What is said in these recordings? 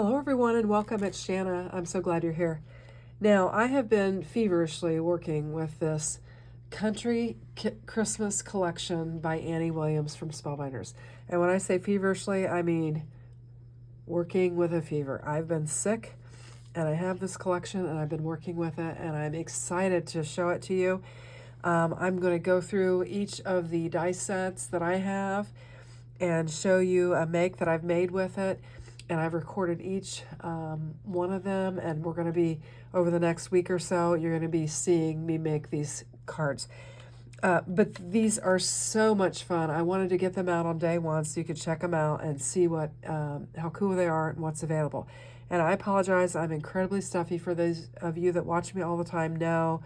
Hello everyone and welcome. It's Shanna. I'm so glad you're here. Now, I have been feverishly working with this Christmas collection by Annie Williams from Spellbinders. And when I say feverishly, I mean working with a fever. I've been sick and I have this collection and I've been working with it and I'm excited to show it to you. I'm going to go through each of the die sets that I have and show you a make that I've made with it. And I've recorded each one of them, and we're going to be, over the next week or so, you're going to be seeing me make these cards. But these are so much fun. I wanted to get them out on day one so you could check them out and see what how cool they are and what's available. And I apologize, I'm incredibly stuffy. For those of you that watch me all the time know,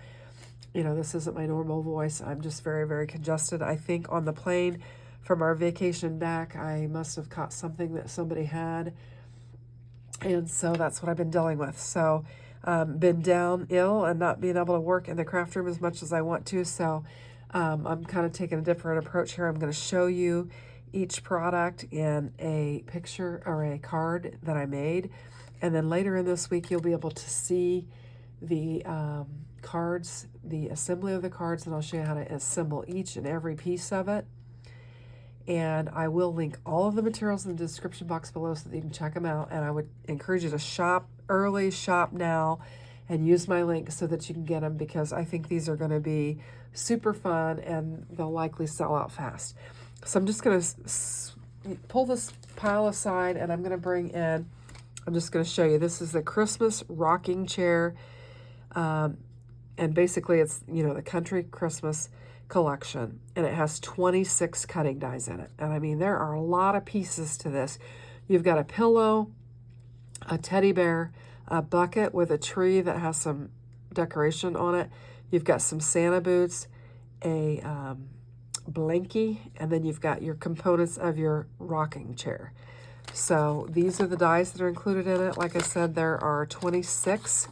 this isn't my normal voice. I'm just very, very congested. I think on the plane from our vacation back, I must have caught something that somebody had. And so that's what I've been dealing with. So been down ill and not being able to work in the craft room as much as I want to. So I'm kind of taking a different approach here. I'm going to show you each product in a picture or a card that I made. And then later in this week, you'll be able to see the cards, the assembly of the cards, and I'll show you how to assemble each and every piece of it. And I will link all of the materials in the description box below so that you can check them out. And I would encourage you to shop early, shop now, and use my link so that you can get them, because I think these are going to be super fun and they'll likely sell out fast. So I'm just going to pull this pile aside and I'm going to bring in, I'm just going to show you, this is the Christmas rocking chair. And basically it's, the Country Christmas collection, and it has 26 cutting dies in it. And I mean, there are a lot of pieces to this. You've got a pillow, a teddy bear, a bucket with a tree that has some decoration on it. You've got some Santa boots, a blankie, and then you've got your components of your rocking chair. So these are the dies that are included in it. Like I said, there are 26,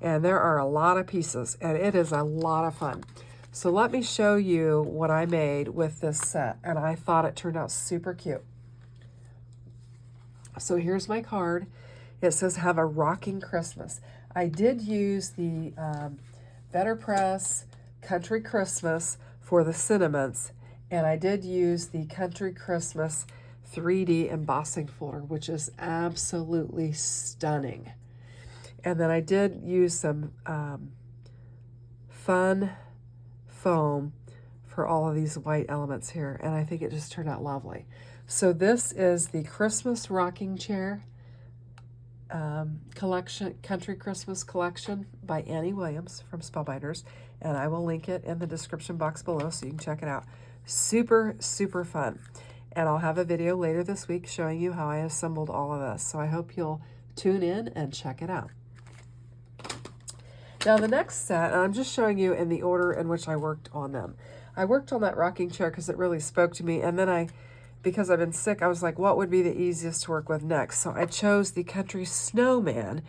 and there are a lot of pieces, and it is a lot of fun. So let me show you what I made with this set, and I thought it turned out super cute. So here's my card. It says, "Have a Rocking Christmas." I did use the Better Press Country Christmas for the sentiments, and I did use the Country Christmas 3D embossing folder, which is absolutely stunning. And then I did use some fun foam for all of these white elements here, and I think it just turned out lovely. So this is the Christmas rocking chair collection, Country Christmas collection by Annie Williams from Spellbinders, and I will link it in the description box below so you can check it out. Super, super fun. And I'll have a video later this week showing you how I assembled all of this. So I hope you'll tune in and check it out. Now the next set, and I'm just showing you in the order in which I worked on them. I worked on that rocking chair because it really spoke to me, and then because I've been sick, I was like, what would be the easiest to work with next? So I chose the Country Snowman,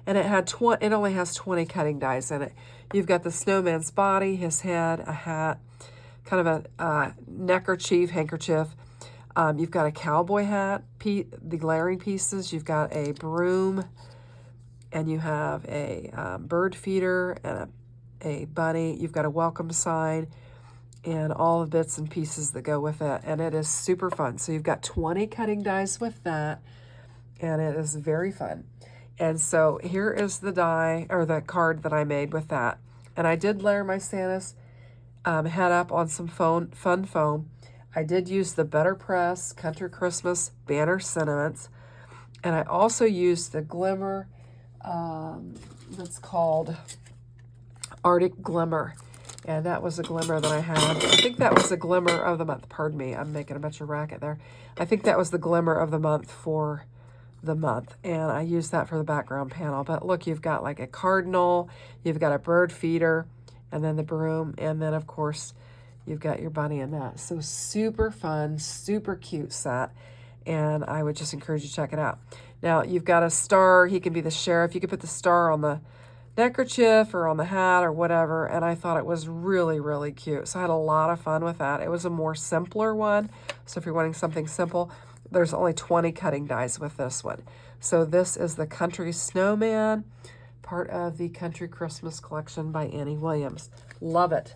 and it only has 20 cutting dies in it. You've got the snowman's body, his head, a hat, kind of a neckerchief, handkerchief. You've got a cowboy hat, the glaring pieces. You've got a broom, and you have a bird feeder and a bunny. You've got a welcome sign and all the bits and pieces that go with it. And it is super fun. So you've got 20 cutting dies with that, and it is very fun. And so here is the die, or the card that I made with that. And I did layer my Santa's head up on some fun foam. I did use the Better Press Country Christmas Banner Sentiments. And I also used the glimmer that's called Arctic Glimmer, and that was a glimmer that I had. I think that was the glimmer of the month. Pardon me, I'm making a bunch of racket there. I think that was the glimmer of the month for the month, and I used that for the background panel. But look, you've got like a cardinal, you've got a bird feeder, and then the broom, and then of course you've got your bunny in that. So super fun, super cute set, and I would just encourage you to check it out. Now, you've got a star. He can be the sheriff. You could put the star on the neckerchief or on the hat or whatever, and I thought it was really, really cute. So I had a lot of fun with that. It was a more simpler one, so if you're wanting something simple, there's only 20 cutting dies with this one. So this is the Country Snowman, part of the Country Christmas collection by Annie Williams. Love it.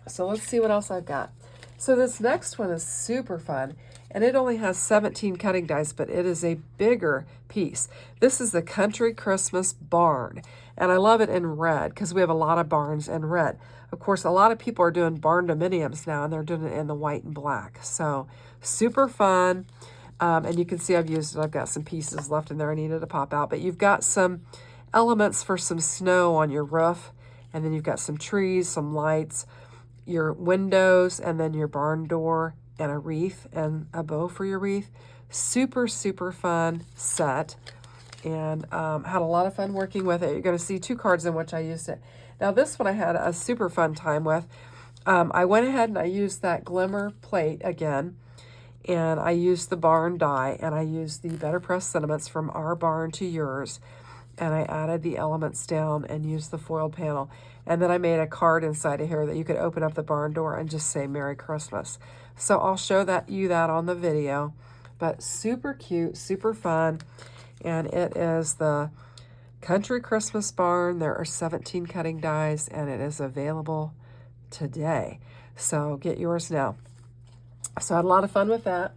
So let's see what else I've got. So this next one is super fun, and it only has 17 cutting dies, but it is a bigger piece. This is the Country Christmas Barn, and I love it in red because we have a lot of barns in red. Of course, a lot of people are doing barn dominiums now, and they're doing it in the white and black. So super fun, and you can see I've used it. I've got some pieces left in there I needed to pop out, but you've got some elements for some snow on your roof, and then you've got some trees, some lights, your windows, and then your barn door, and a wreath and a bow for your wreath. Super, super fun set, and had a lot of fun working with it. You're going to see 2 cards in which I used it. Now this one I had a super fun time with. I went ahead and I used that glimmer plate again, and I used the barn die, and I used the Better Press sentiments from our barn to yours, and I added the elements down and used the foiled panel. And then I made a card inside of here that you could open up the barn door and just say Merry Christmas. So I'll show you that on the video. But super cute, super fun. And it is the Country Christmas Barn. There are 17 cutting dies, and it is available today. So get yours now. So I had a lot of fun with that.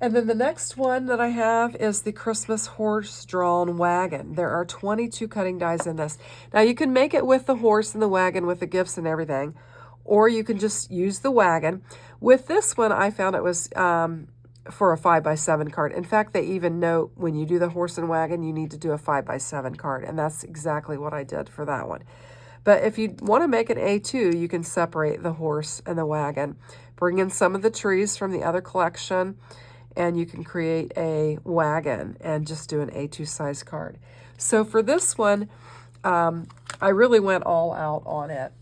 And then the next one that I have is the Christmas Horsedrawn Wagon. There are 22 cutting dies in this. Now you can make it with the horse and the wagon with the gifts and everything, or you can just use the wagon. With this one, I found it was for a 5x7 card. In fact, they even note when you do the horse and wagon, you need to do a 5x7 card, and that's exactly what I did for that one. But if you want to make an A2, you can separate the horse and the wagon. Bring in some of the trees from the other collection, and you can create a wagon and just do an A2 size card. So for this one, I really went all out on it.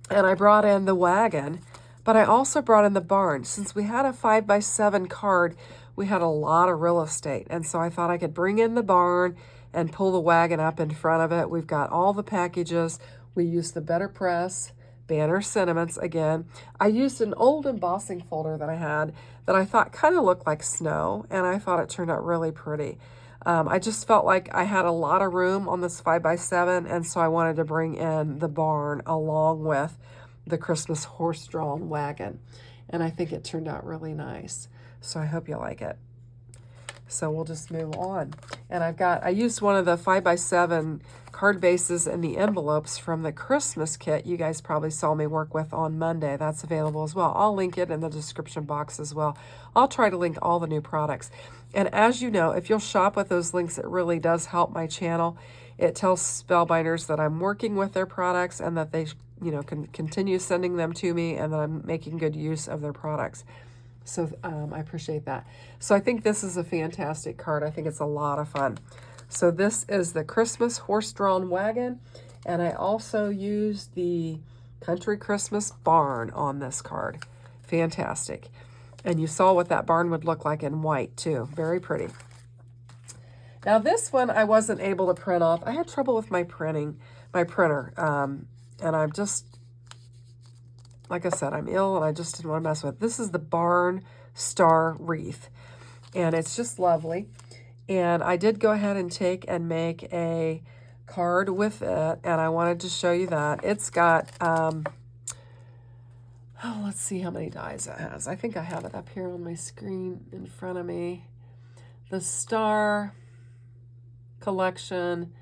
And I brought in the wagon, but I also brought in the barn. Since we had a 5x7 card, we had a lot of real estate. And so I thought I could bring in the barn and pull the wagon up in front of it. We've got all the packages. We used the Better Press banner sentiments again. I used an old embossing folder that I had that I thought kind of looked like snow, and I thought it turned out really pretty. I just felt like I had a lot of room on this 5x7, and so I wanted to bring in the barn along with the Christmas horse-drawn wagon, and I think it turned out really nice. So I hope you like it. So we'll just move on. And I used one of the 5x7 card bases and the envelopes from the Christmas kit you guys probably saw me work with on Monday. That's available as well. I'll link it in the description box as well. I'll try to link all the new products. And as you know, if you'll shop with those links, it really does help my channel. It tells Spellbinders that I'm working with their products and that they can continue sending them to me, and that I'm making good use of their products. So I appreciate that. So I think this is a fantastic card. I think it's a lot of fun. So this is the Christmas Horse-Drawn Wagon, and I also used the Country Christmas Barn on this card. Fantastic. And you saw what that barn would look like in white too. Very pretty. Now this one I wasn't able to print off. I had trouble with my printer. And I'm just, like I said, I'm ill and I just didn't want to mess with it. This is the Barn Star Wreath, and it's just lovely. And I did go ahead and make a card with it, and I wanted to show you that. It's got, let's see how many dies it has. I think I have it up here on my screen in front of me. The Star collection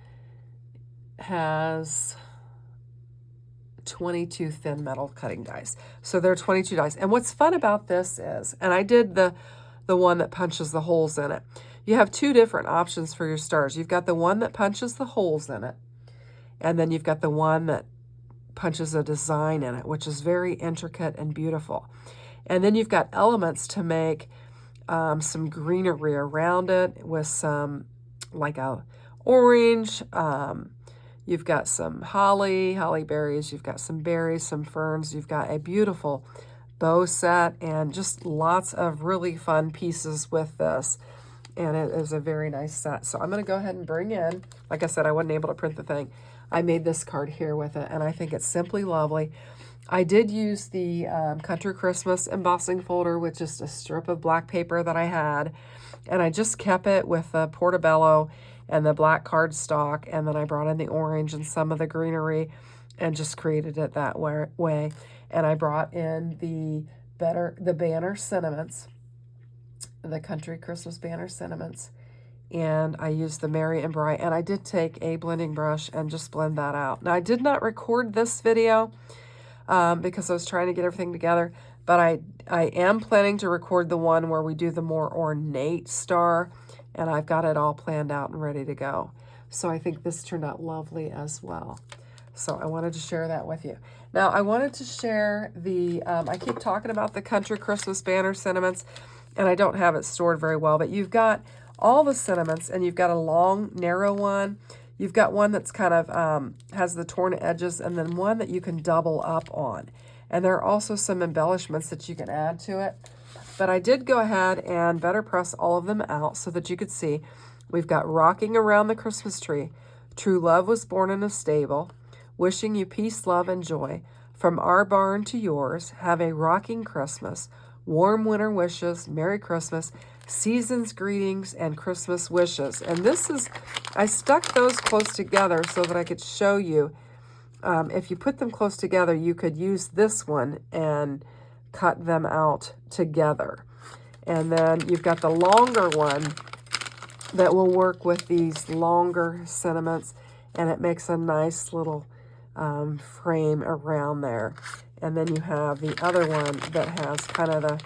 has 22 thin metal cutting dies. So there are 22 dies. And what's fun about this is, and I did the one that punches the holes in it. You have 2 different options for your stars. You've got the one that punches the holes in it, and then you've got the one that punches a design in it, which is very intricate and beautiful. And then you've got elements to make some greenery around it with some, like a orange, you've got some holly berries, you've got some berries, some ferns, you've got a beautiful bow set, and just lots of really fun pieces with this. And it is a very nice set. So I'm going to go ahead and bring in, like I said, I wasn't able to print the thing. I made this card here with it, and I think it's simply lovely. I did use the Country Christmas embossing folder with just a strip of black paper that I had, and I just kept it with the Portobello and the black cardstock, and then I brought in the orange and some of the greenery and just created it that way. And I brought in the banner sentiments, the Country Christmas banner sentiments, and I used the Merry and Bright, and I did take a blending brush and just blend that out. Now, I did not record this video because I was trying to get everything together, but I am planning to record the one where we do the more ornate star, and I've got it all planned out and ready to go. So I think this turned out lovely as well. So I wanted to share that with you. Now, I wanted to share the, I keep talking about the Country Christmas banner sentiments, and I don't have it stored very well, but you've got all the sentiments, and you've got a long, narrow one. You've got one that's kind of has the torn edges, and then one that you can double up on. And there are also some embellishments that you can add to it. But I did go ahead and better press all of them out so that you could see. We've got Rocking Around the Christmas Tree, True Love Was Born in a Stable, Wishing You Peace, Love, and Joy, From Our Barn to Yours, Have a Rocking Christmas, Warm Winter Wishes, Merry Christmas, Season's Greetings, and Christmas Wishes. And this is, I stuck those close together so that I could show you. If you put them close together, you could use this one and cut them out together. And then you've got the longer one that will work with these longer sentiments, and it makes a nice little frame around there. And then you have the other one that has kind of the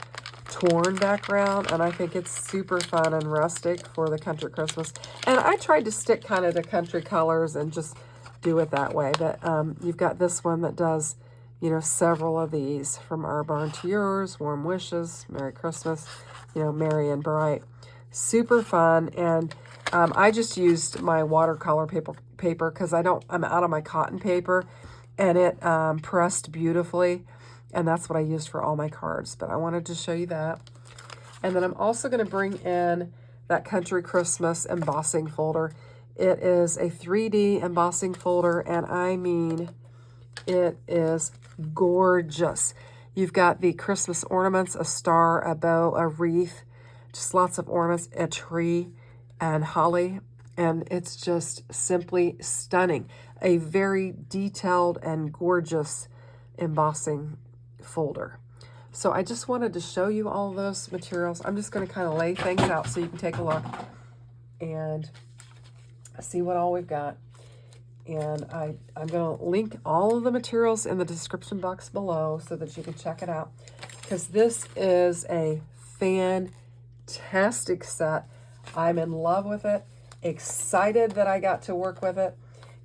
torn background, and I think it's super fun and rustic for the Country Christmas. And I tried to stick kind of to country colors and just do it that way. But you've got this one that does, you know, several of these, From Our Barn to Yours, Warm Wishes, Merry Christmas, you know, Merry and Bright. Super fun. And I just used my watercolor paper because I'm out of my cotton paper, and it pressed beautifully. And that's what I used for all my cards. But I wanted to show you that. And then I'm also going to bring in that Country Christmas embossing folder. It is a 3D embossing folder, and I mean, it is gorgeous. You've got the Christmas ornaments, a star, a bow, a wreath, just lots of ornaments, a tree, and holly. And it's just simply stunning. A very detailed and gorgeous embossing folder. So I just wanted to show you all of those materials. I'm just going to kind of lay things out so you can take a look and see what all we've got. And I'm going to link all of the materials in the description box below so that you can check it out, because this is a fantastic set. I'm in love with it, excited that I got to work with it,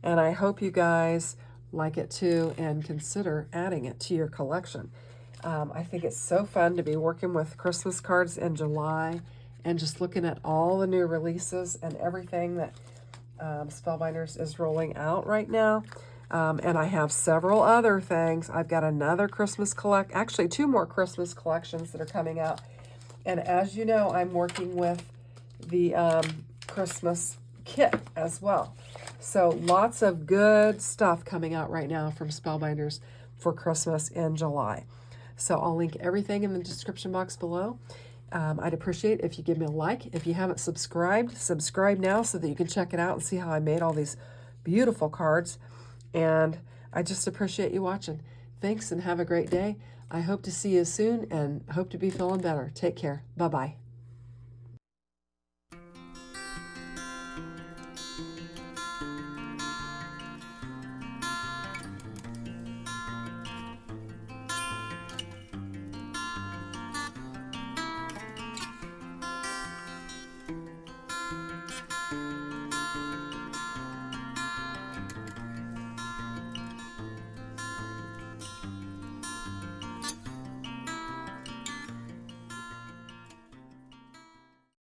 and I hope you guys like it too and consider adding it to your collection. I think it's so fun to be working with Christmas cards in July and just looking at all the new releases and everything that Spellbinders is rolling out right now. And I have several other things. I've got another Christmas actually 2 more Christmas collections that are coming out. And as you know, I'm working with the Christmas kit as well. So lots of good stuff coming out right now from Spellbinders for Christmas in July. So I'll link everything in the description box below. I'd appreciate if you give me a like. If you haven't subscribed, subscribe now so that you can check it out and see how I made all these beautiful cards. And I just appreciate you watching. Thanks and have a great day. I hope to see you soon and hope to be feeling better. Take care. Bye-bye.